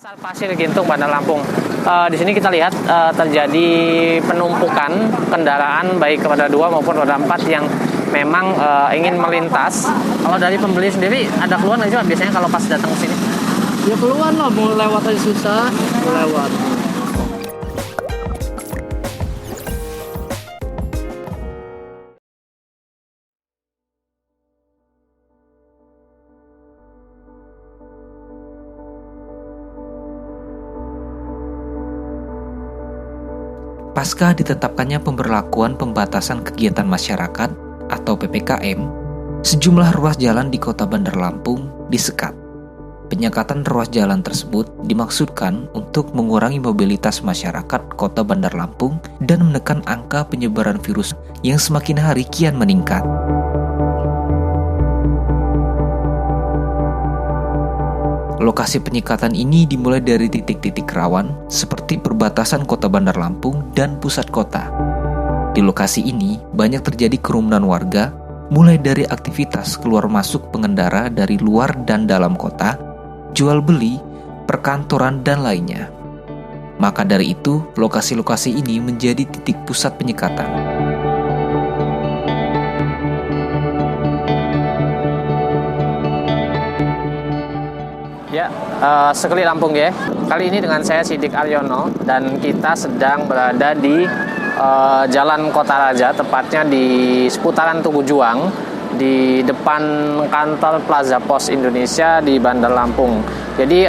Pasar Pasir Gintung, Bandar Lampung. Di sini kita lihat terjadi penumpukan kendaraan baik roda 2 maupun roda 4 yang memang ingin melintas. Kalau dari pembeli sendiri ada keluhan nggak sih Pak, biasanya kalau pas datang ke sini? Ya keluar lah, mau lewat aja susah, mau lewat. Pasca ditetapkannya pemberlakuan pembatasan kegiatan masyarakat atau PPKM, sejumlah ruas jalan di Kota Bandar Lampung disekat. Penyekatan ruas jalan tersebut dimaksudkan untuk mengurangi mobilitas masyarakat Kota Bandar Lampung dan menekan angka penyebaran virus yang semakin hari kian meningkat. Lokasi penyekatan ini dimulai dari titik-titik rawan seperti perbatasan Kota Bandar Lampung dan pusat kota. Di lokasi ini banyak terjadi kerumunan warga, mulai dari aktivitas keluar masuk pengendara dari luar dan dalam kota, jual beli, perkantoran, dan lainnya. Maka dari itu, lokasi-lokasi ini menjadi titik pusat penyekatan. Ya, sekali Lampung ya. Kali ini dengan saya Sidik Aryono dan kita sedang berada di Jalan Kota Raja, tepatnya di seputaran Tugu Juang, di depan kantor Plaza Pos Indonesia di Bandar Lampung. Jadi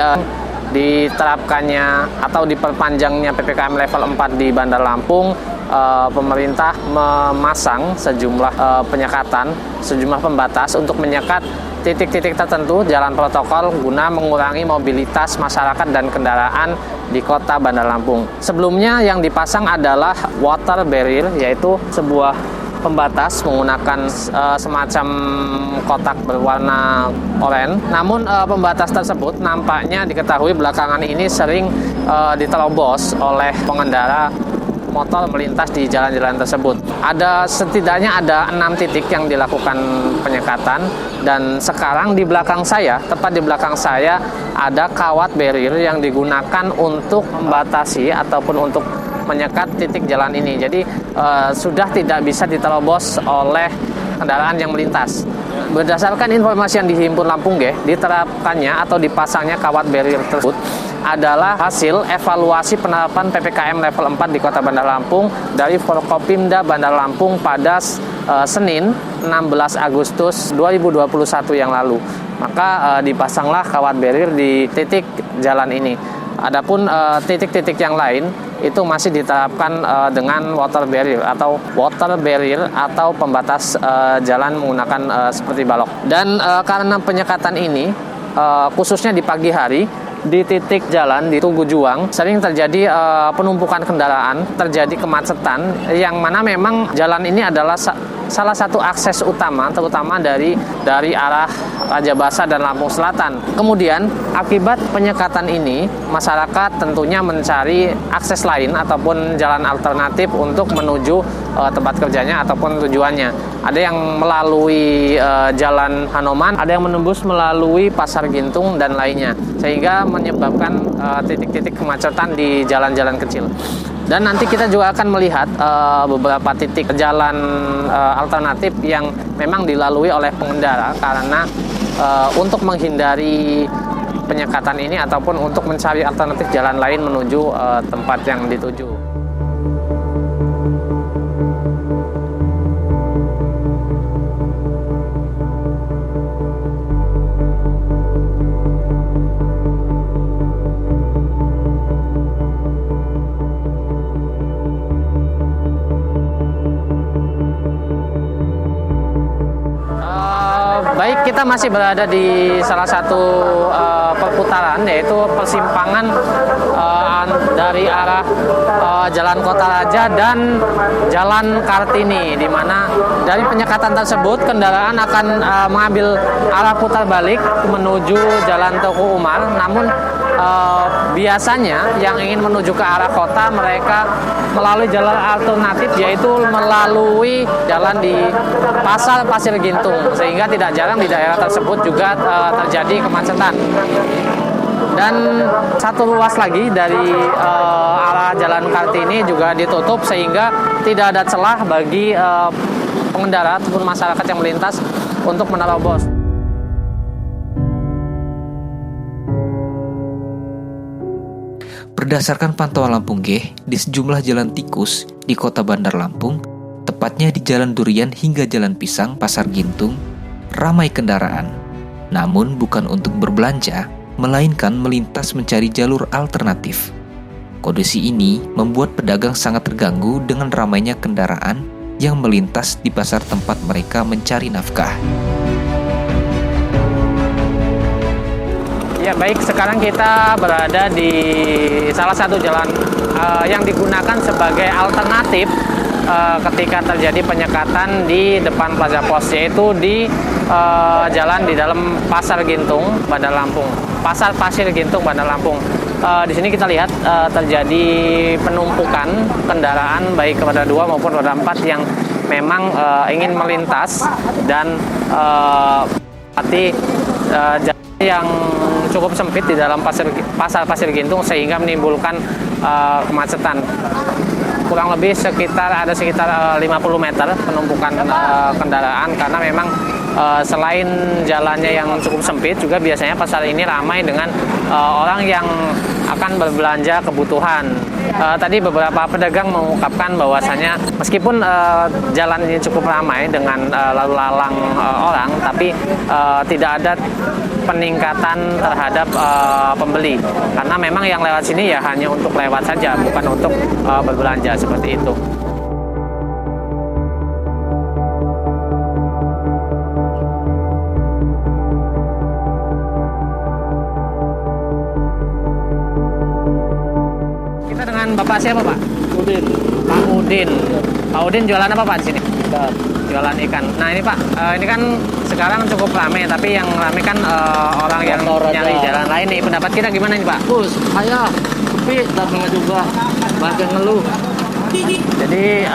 diterapkannya atau diperpanjangnya PPKM level 4 di Bandar Lampung, pemerintah memasang sejumlah penyekatan, sejumlah pembatas untuk menyekat titik-titik tertentu jalan protokol guna mengurangi mobilitas masyarakat dan kendaraan di Kota Bandar Lampung. Sebelumnya yang dipasang adalah water barrier, yaitu sebuah pembatas menggunakan semacam kotak berwarna oranye. Namun pembatas tersebut nampaknya diketahui belakangan ini sering diterobos oleh pengendara motor melintas di jalan-jalan tersebut. Setidaknya ada 6 titik yang dilakukan penyekatan, dan sekarang di belakang saya, tepat di belakang saya, ada kawat barrier yang digunakan untuk membatasi ataupun untuk menyekat titik jalan ini. Jadi sudah tidak bisa diterobos oleh kendaraan yang melintas. Berdasarkan informasi yang dihimpun Lampung G, diterapkannya atau dipasangnya kawat barrier tersebut adalah hasil evaluasi penerapan PPKM level 4 di Kota Bandar Lampung dari Forkopimda Bandar Lampung pada Senin 16 Agustus 2021 yang lalu. Maka dipasanglah kawat barrier di titik jalan ini. Adapun titik-titik yang lain itu masih diterapkan dengan water barrier atau pembatas jalan menggunakan seperti balok. Dan karena penyekatan ini khususnya di pagi hari di titik jalan di Tugu Juang sering terjadi penumpukan kendaraan, terjadi kemacetan, yang mana memang jalan ini adalah salah satu akses utama, terutama dari arah Raja Basa dan Lampung Selatan. Kemudian akibat penyekatan ini, masyarakat tentunya mencari akses lain ataupun jalan alternatif untuk menuju tempat kerjanya ataupun tujuannya. Ada yang melalui Jalan Hanoman, ada yang menembus melalui Pasar Gintung dan lainnya, sehingga menyebabkan titik-titik kemacetan di jalan-jalan kecil. Dan nanti kita juga akan melihat beberapa titik jalan alternatif yang memang dilalui oleh pengendara karena untuk menghindari penyekatan ini ataupun untuk mencari alternatif jalan lain menuju tempat yang dituju. Baik, kita masih berada di salah satu perputaran, yaitu persimpangan dari arah Jalan Kota Raja dan Jalan Kartini, di mana dari penyekatan tersebut kendaraan akan mengambil arah putar balik menuju Jalan Teguh Umar. Namun biasanya yang ingin menuju ke arah kota mereka melalui jalan alternatif, yaitu melalui jalan di Pasar Pasir Gintung, sehingga tidak jarang di daerah tersebut juga terjadi kemacetan. Dan satu ruas lagi dari arah Jalan Kartini juga ditutup sehingga tidak ada celah bagi pengendara ataupun masyarakat yang melintas untuk menerobos. Berdasarkan pantauan Lampung G, di sejumlah jalan tikus di kota Bandar Lampung, tepatnya di Jalan Durian hingga Jalan Pisang, Pasar Gintung, ramai kendaraan. Namun bukan untuk berbelanja, melainkan melintas mencari jalur alternatif. Kondisi ini membuat pedagang sangat terganggu dengan ramainya kendaraan yang melintas di pasar tempat mereka mencari nafkah. Ya baik, sekarang kita berada di salah satu jalan yang digunakan sebagai alternatif ketika terjadi penyekatan di depan Plaza Pos, yaitu di jalan di dalam Pasar Gintung, Bandar Lampung. Pasar Pasir Gintung, Bandar Lampung. Di sini kita lihat terjadi penumpukan kendaraan baik roda 2 maupun roda 4 yang memang ingin melintas dan jalan yang cukup sempit di dalam Pasar Pasir Gintung sehingga menimbulkan kemacetan. Kurang lebih sekitar 50 meter penumpukan kendaraan karena memang selain jalannya yang cukup sempit juga biasanya pasar ini ramai dengan orang yang akan berbelanja kebutuhan. Tadi beberapa pedagang mengungkapkan bahwasannya meskipun jalan ini cukup ramai dengan lalu lalang orang, tapi tidak ada peningkatan terhadap pembeli karena memang yang lewat sini ya hanya untuk lewat saja, bukan untuk berbelanja seperti itu. Kita dengan Bapak siapa, Pak? Udin. Pak Udin. Pak Udin jualan apa, Pak, di sini? Ikan. Jualan ikan. Nah ini Pak, ini kan sekarang cukup ramai, tapi yang ramai kan orang yang nyari jalan lain nih. Pendapat kita gimana nih Pak? Bus, saya sepi datangnya juga. Banyak ngeluh. Jadi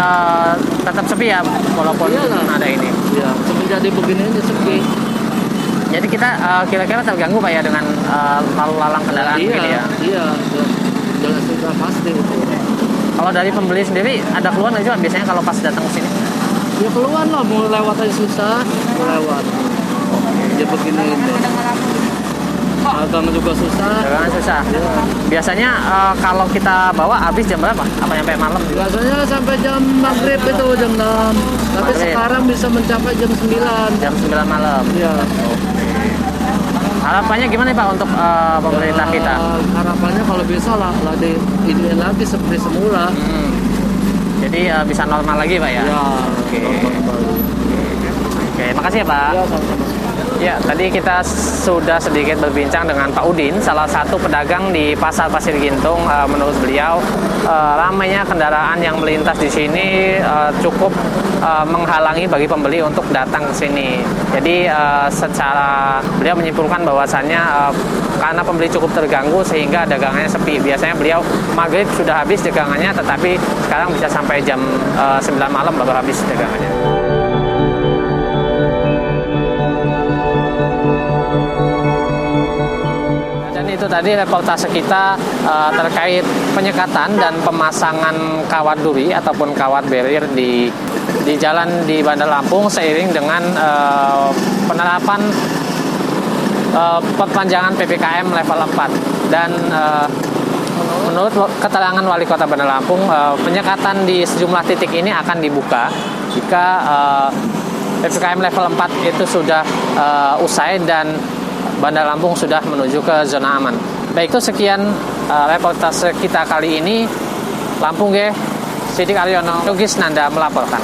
tetap sepi ya, walaupun ada ini. Ya, semenjak jadi begini aja sepi. Jadi kita kira-kira terganggu Pak ya dengan lalu lalang kendaraan begini ya? Iya, jelas sudah pasti itu. Kalau dari pembeli sendiri ada keluhan nggak sih Pak biasanya kalau pas datang ke sini? Ya keluar lah, mau lewat aja susah, mau lewat. Dia begini ini. Dagang juga susah. Dagangan susah. Ya. Biasanya kalau kita bawa habis jam berapa? Apa nyampe malam? Biasanya sampai jam maghrib itu jam 6. Tapi Maghrib. sekarang bisa mencapai jam 9. Jam 9 malam. Iya. Harapannya gimana Pak untuk pemerintah kita? Harapannya kalau bisa lah ini lagi seperti semula. Jadi bisa normal lagi Pak ya? Ya. Oke. Oke, makasih ya Pak. Ya, sama-sama. Ya, tadi kita sudah sedikit berbincang dengan Pak Udin, salah satu pedagang di Pasar Pasir Gintung. Menurut beliau, ramainya kendaraan yang melintas di sini cukup menghalangi bagi pembeli untuk datang ke sini. Jadi, secara beliau menyimpulkan bahwasannya karena pembeli cukup terganggu sehingga dagangannya sepi. Biasanya beliau maghrib sudah habis dagangannya, tetapi sekarang bisa sampai jam 9 malam baru habis dagangannya. Itu tadi reportase kita terkait penyekatan dan pemasangan kawat duri ataupun kawat barrier di jalan di Bandar Lampung seiring dengan penerapan perpanjangan PPKM level 4 dan menurut keterangan Wali Kota Bandar Lampung penyekatan di sejumlah titik ini akan dibuka jika PPKM level 4 itu sudah usai dan Bandar Lampung sudah menuju ke zona aman. Baik, itu sekian reportase kita kali ini. Lampung G, Sidik Aryono, Yogis Nanda melaporkan.